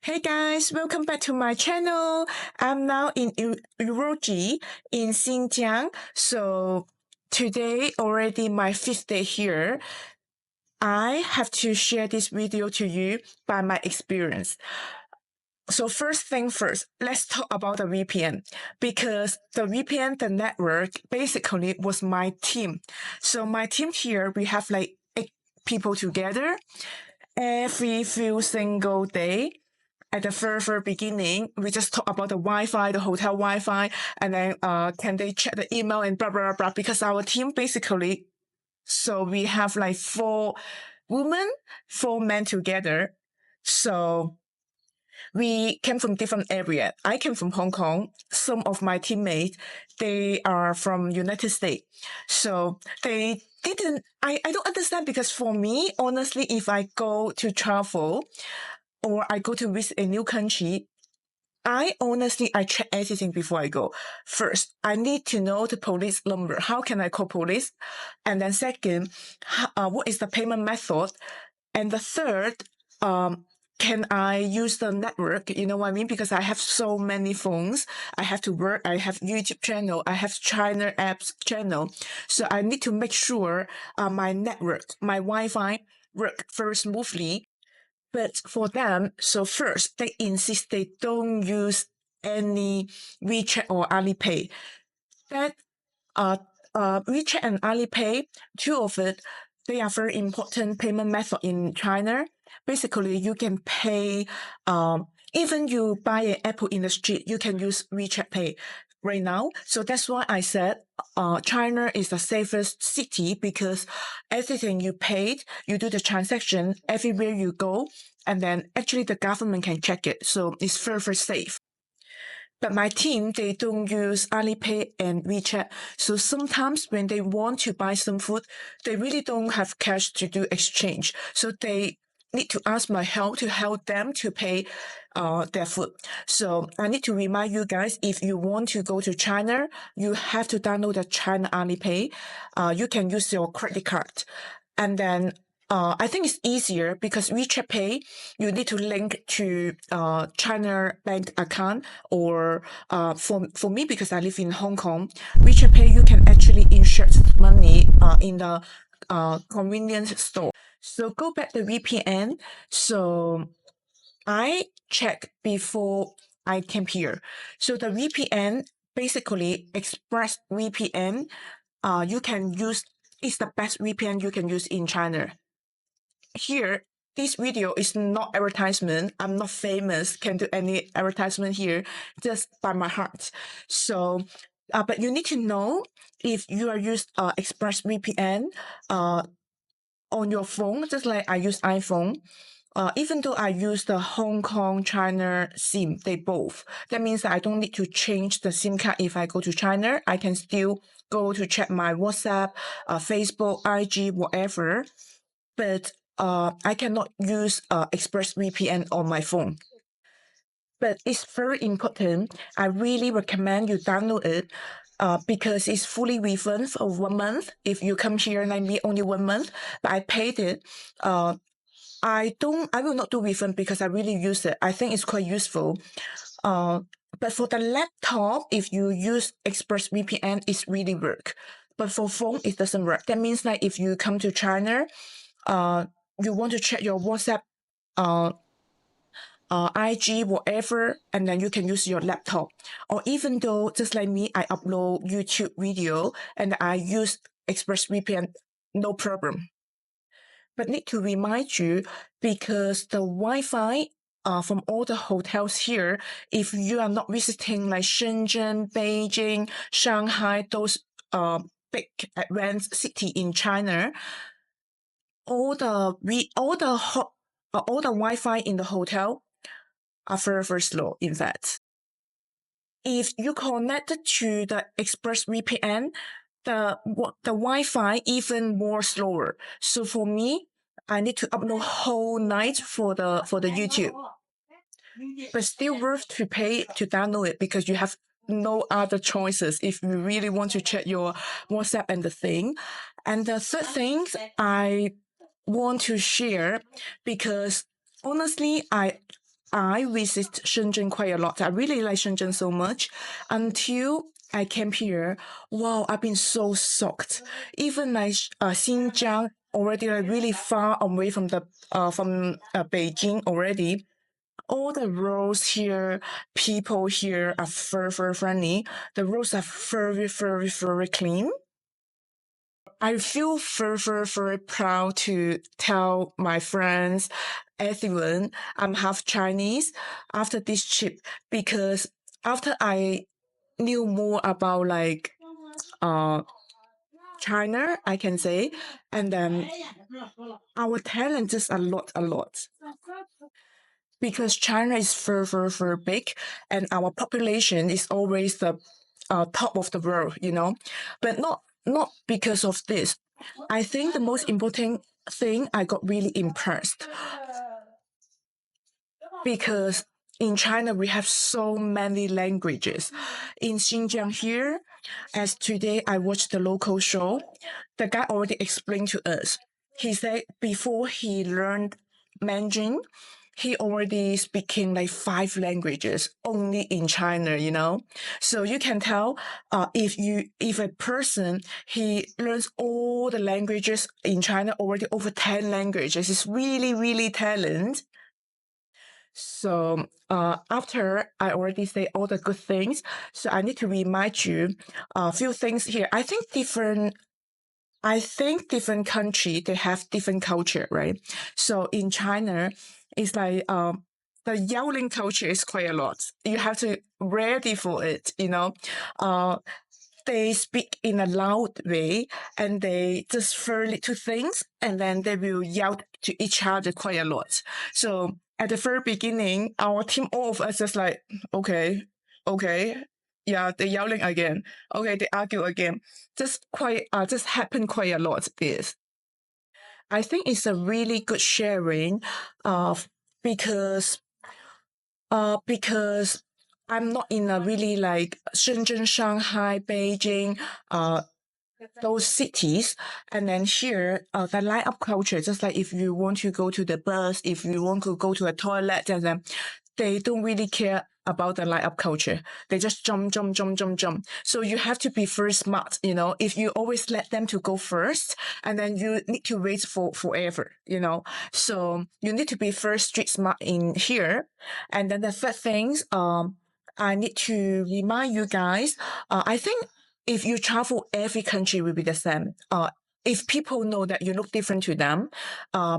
Hey guys, welcome back to my channel. I'm now in Uroji in Xinjiang. So today already my fifth day here. I have to share this video to you by my experience. So first thing first, let's talk about the VPN because the VPN, the network, basically was my team. So my team here, we have like 8 people together every few single day. At the very beginning, we just talk about the Wi-Fi, the hotel Wi-Fi, and then can they check the email and blah blah blah. Because our team basically, so we have like 4 women, 4 men together. So we came from different area. I came from Hong Kong. Some of my teammates, they are from United States. So they didn't. I don't understand because for me, honestly, if I go to travel or I go to visit a new country, I check everything before I go. First, I need to know the police number. How can I call police? And then second, what is the payment method? And the third, can I use the network? You know what I mean? Because I have so many phones. I have to work. I have YouTube channel. I have China apps channel. So I need to make sure my network, my Wi-Fi work very smoothly. But for them, so first, they insist they don't use any WeChat or Alipay. That WeChat and Alipay, two of it, they are very important payment method in China. Basically, you can pay, even you buy an apple in the street, you can use WeChat Pay right now. So that's why I said China is the safest city because everything you paid, you do the transaction everywhere you go, and then actually the government can check it. So it's very, very safe. But my team, they don't use Alipay and WeChat. So sometimes when they want to buy some food, they really don't have cash to do exchange. So they need to ask my help to help them to pay their food. So I need to remind you guys, if you want to go to China, you have to download the China Alipay. You can use your credit card. And then I think it's easier because WeChat Pay, you need to link to China bank account or for me, because I live in Hong Kong, WeChat Pay, you can actually insert money in the convenience store. So go back to VPN. So I checked before I came here. So the VPN, basically Express VPN, you can use, it's the best VPN you can use in China. Here, this video is not advertisement. I'm not famous, can't do any advertisement here, just by my heart. So, but you need to know if you are used ExpressVPN on your phone, just like I use iPhone. Even though I use the Hong Kong China SIM, they both. That means that I don't need to change the SIM card if I go to China. I can still go to check my WhatsApp, Facebook, IG, whatever. But I cannot use ExpressVPN on my phone. But it's very important. I really recommend you download it because it's fully refund for 1 month. If you come here like me, only 1 month, but I paid it. I will not do refund because I really use it. I think it's quite useful. But for the laptop, if you use ExpressVPN, it's really work. But for phone, it doesn't work. That means that if you come to China, you want to check your WhatsApp, IG, whatever, and then you can use your laptop. Or even though, just like me, I upload YouTube video and I use ExpressVPN, no problem. But need to remind you, because the Wi-Fi from all the hotels here, if you are not visiting like Shenzhen, Beijing, Shanghai, those big advanced city in China, all the Wi-Fi in the hotel are very, very slow, in fact. If you connected to the ExpressVPN, the Wi-Fi even more slower. So for me, I need to upload whole night for the YouTube. But still worth to pay to download it because you have no other choices if you really want to check your WhatsApp and the thing. And the third thing I want to share, because honestly, I visit Shenzhen quite a lot. I really like Shenzhen so much until I came here. Wow, I've been so shocked. Even like Xinjiang already like really far away from the from Beijing already. All the roads here, people here are very, very friendly. The roads are very, very, very clean. I feel very, very, very proud to tell my friends, everyone, I'm half Chinese after this trip because after I knew more about like China, I can say, and then our talent is a lot, a lot. Because China is very, very, very big, and our population is always the top of the world, you know. But not because of this. I think the most important thing I got really impressed because in China we have so many languages. In Xinjiang here, as today I watched the local show, the guy already explained to us. He said before he learned Mandarin, he already speaking like 5 languages only in China, you know. So you can tell if a person he learns all the languages in China already over 10 languages, is really, really talent. So after I already say all the good things, so I need to remind you a few things here. I think different country they have different culture, right? So in China, it's like the yelling culture is quite a lot. You have to ready for it, you know. They speak in a loud way and they just refer little things and then they will yell to each other quite a lot. So at the very beginning, our team, all of us just like, okay, okay. Yeah, they're yelling again. Okay, they argue again. Just happen quite a lot. This. I think it's a really good sharing, of because because I'm not in a really like Shenzhen, Shanghai, Beijing, those cities. And then here, the lineup culture, just like if you want to go to the bus, if you want to go to a toilet, and then they don't really care about the lineup culture. They just jump, jump, jump, jump, jump. So you have to be very smart, you know. If you always let them to go first, and then you need to wait for forever, you know. So you need to be very street smart in here. And then the third things, I need to remind you guys. I think if you travel, every country will be the same. If people know that you look different to them,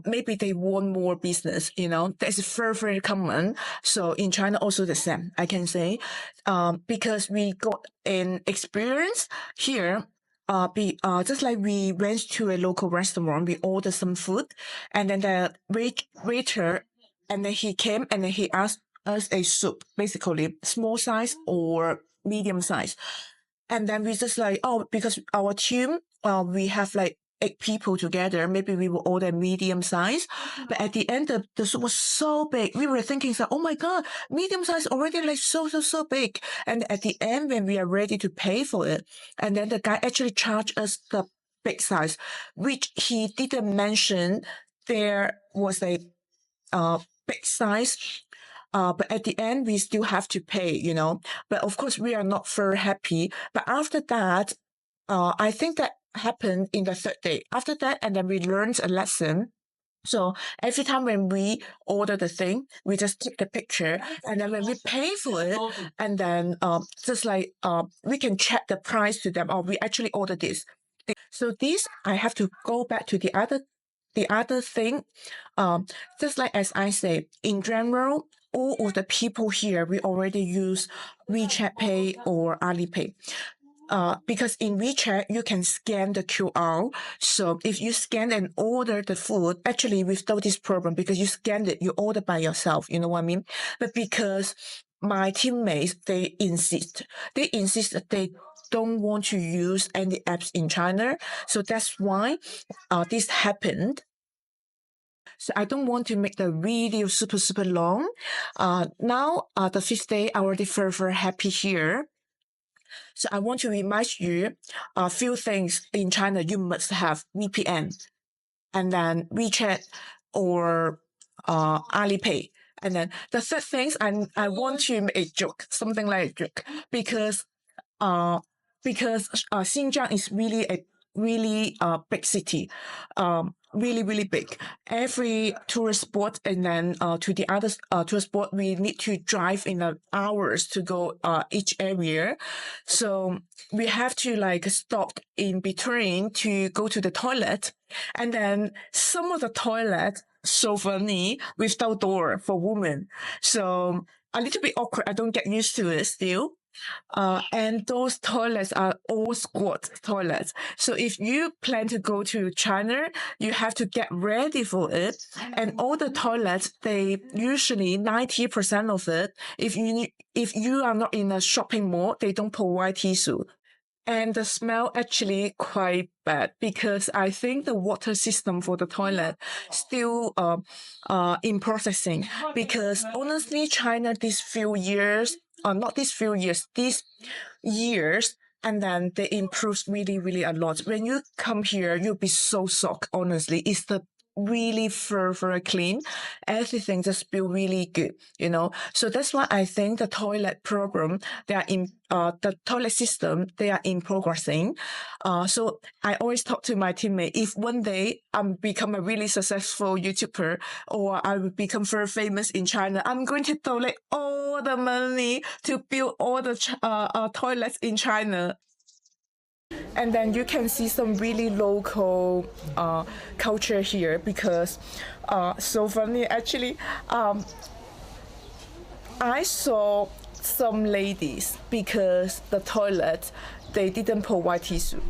maybe they want more business, you know, that's very, very common. So in China, also the same, I can say, because we got an experience here. Just like we went to a local restaurant, we ordered some food, and then the waiter, and then he came and then he asked us a soup, basically small size or medium size. And then we just like, oh, because our team, we have like 8 people together. Maybe we will order medium size. But at the end, the soup was so big. We were thinking, so, oh my God, medium size already like so big. And at the end, when we are ready to pay for it, and then the guy actually charged us the big size, which he didn't mention there was a big size. But at the end, we still have to pay, you know. But of course, we are not very happy. But after that, I think that happened in the third day. After that, and then we learned a lesson. So every time when we order the thing, we just take the picture, and then when we pay for it, and then just like we can check the price to them. Oh, we actually ordered this. So this I have to go back to the other thing. Just like as I say, in general, all of the people here we already use WeChat Pay or Alipay. Because in WeChat you can scan the QR. So if you scan and order the food, actually without this problem, because you scanned it, you order by yourself. You know what I mean? But because my teammates they insist that they don't want to use any apps in China, so that's why this happened. So I don't want to make the video super, super long. Now, the 5th day, I already very, very happy here. So I want to remind you a few things in China. You must have VPN and then WeChat or Alipay. And then the third thing, I want to make a joke, something like a joke, because Xinjiang is really a really big city, really big. Every tourist spot, and then to the other tourist spot, we need to drive in hours to go each area. So we have to like stop in between to go to the toilet, and then some of the toilet so funny without door for women. So a little bit awkward. I don't get used to it still. And those toilets are all squat toilets. So if you plan to go to China, you have to get ready for it. And all the toilets, they usually 90% of it, if you are not in a shopping mall, they don't provide tissue. And the smell actually quite bad because I think the water system for the toilet still in processing. Because honestly, China these years, and then they improved really a lot. When you come here, you'll be so shocked. Honestly, it's the really very clean. Everything just feel really good, you know. So that's why I think the toilet problem, they are in the toilet system, they are in progressing. So I always talk to my teammate, if one day I'm become a really successful YouTuber or I will become very famous in China, I'm going to donate all the money to build all the toilets in China. And then you can see some really local culture here because so funny actually. I saw some ladies because the toilet they didn't provide tissue,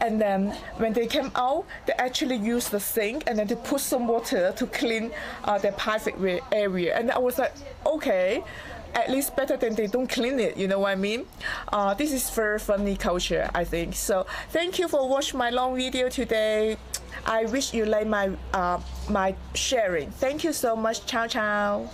and then when they came out they actually used the sink and then to put some water to clean their private area, and I was like, okay, at least better than they don't clean it, you know what I mean? This is very funny culture, I think. So thank you for watching my long video today. I wish you like my my sharing. Thank you so much. Ciao ciao.